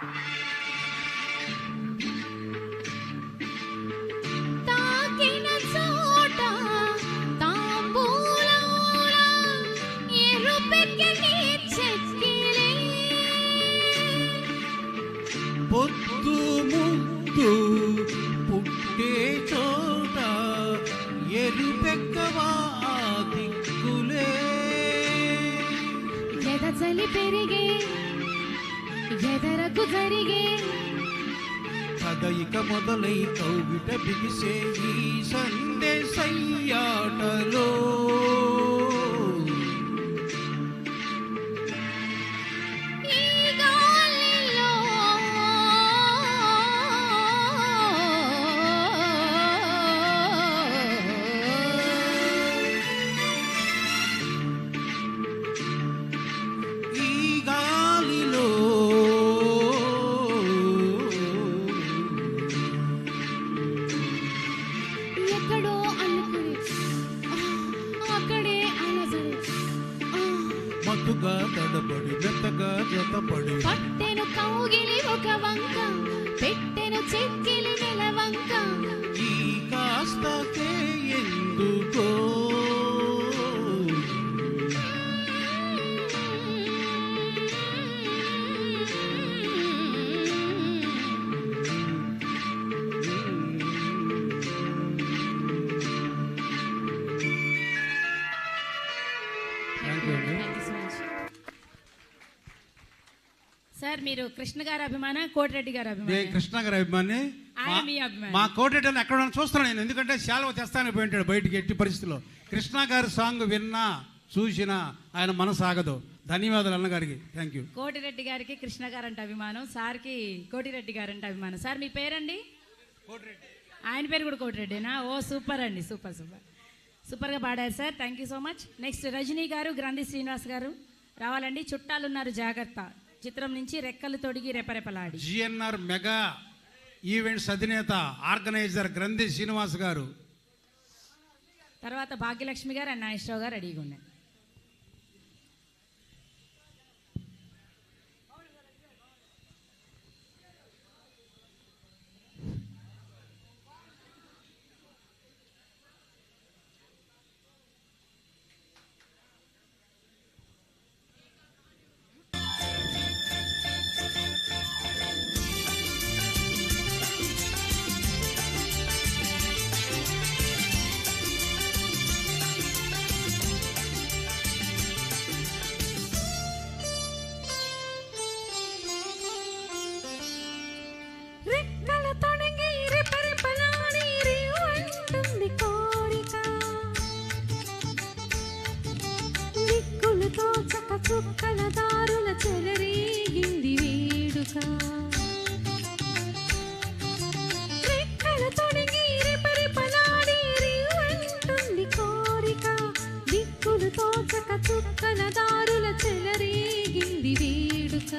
పొద్దు ముద్దు పుట్టే చోట ఎరుపెక్కవా దిక్కులే ఎదచలి పెరిగే ఎదరకు జరిగే కదయిక మొదలై కౌగిట బిగిసే ఈ సందేశయ్యాటలో మత్తుగా తడబడి మెత్తగా జతపడి పట్టెను కౌగిలి ఒక వంక పెట్టెను చెక్కిలి నెలవంక ఈ కాస్తకే ఎందుకో సార్ మీరు కృష్ణ గారి అభిమాన కోటిరెడ్డి గారి అభిమాన? కృష్ణ గారి అభిమాని. మా కోటిరెడ్డి ఎక్కడ చూస్తున్నాను నేను, ఎందుకంటే శాలవ తెస్తాను పోయింటాడు బయటికి ఎట్టి పరిస్థితిలో. కృష్ణ గారి సాంగ్ విన్నా చూసినా ఆయన మనసు ఆగదు. ధన్యవాదాలు అన్నగారికి. Thank you. కోటిరెడ్డి గారికి కృష్ణ గారు అంటే అభిమానం, సార్కి కోటిరెడ్డి గారు అంటే అభిమానం. సార్ మీ పేరండి? కోటిరెడ్డి. ఆయన పేరు కూడా కోటిరెడ్డినా? ఓ సూపర్ అండి, సూపర్ సూపర్ సూపర్గా పాడారు sir. Thank you so much. Next Rajani garu, Granthi Srinivas గారు రావాలండి. చుట్టాలున్నారు జాగ్రత్త చిత్రం నుంచి రెక్కలు తొడిగి రెపరెపలాడి. జిఎన్ఆర్ మెగా ఈవెంట్స్ అధినేత ఆర్గనైజర్ గ్రంథి శ్రీనివాస్ గారు. తర్వాత భాగ్యలక్ష్మి గారు అండ్ నాగేశ్వరరావు గారు రెడీగా ఉన్నారు. చుక్కల దారుల చెలరేగింది వేడుక రెక్కల తొడిగి రెపరెపలాడి రివ్వంటుంది కోరిక దిక్కులు తోచక చుక్కల దారుల చెలరేగింది వేడుక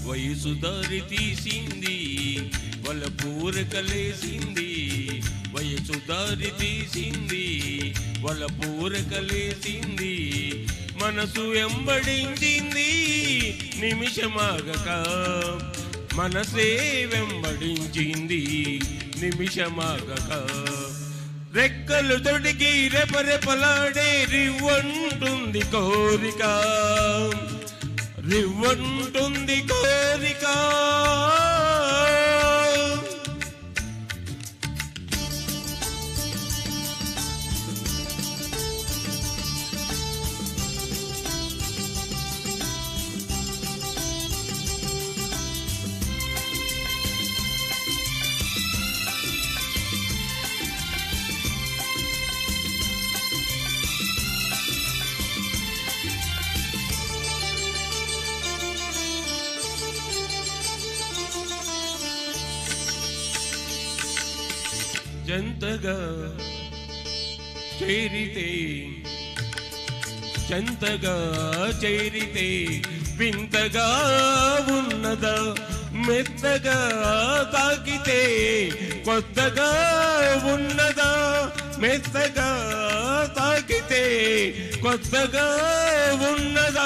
వయసు దారి తీసింది వాళ్ళ పూరకలేసింది వయసు దారి తీసింది వాళ్ళ పూరకలేసింది మనసు వెంబడించింది నిమిషమాగక మనసే వెంబడించింది నిమిషమాగక రెక్కలు తొడిగి రెపరెపలాడే రివ్వంటుంది కోరిక రివ్వంటుంది కోరిక జంతగా చేరితే జంతగా చేరితే వింతగా ఉన్నదా మెత్తగా తాకితే కొత్తగా ఉన్నదా మెత్తగా తాకితే కొత్తగా ఉన్నదా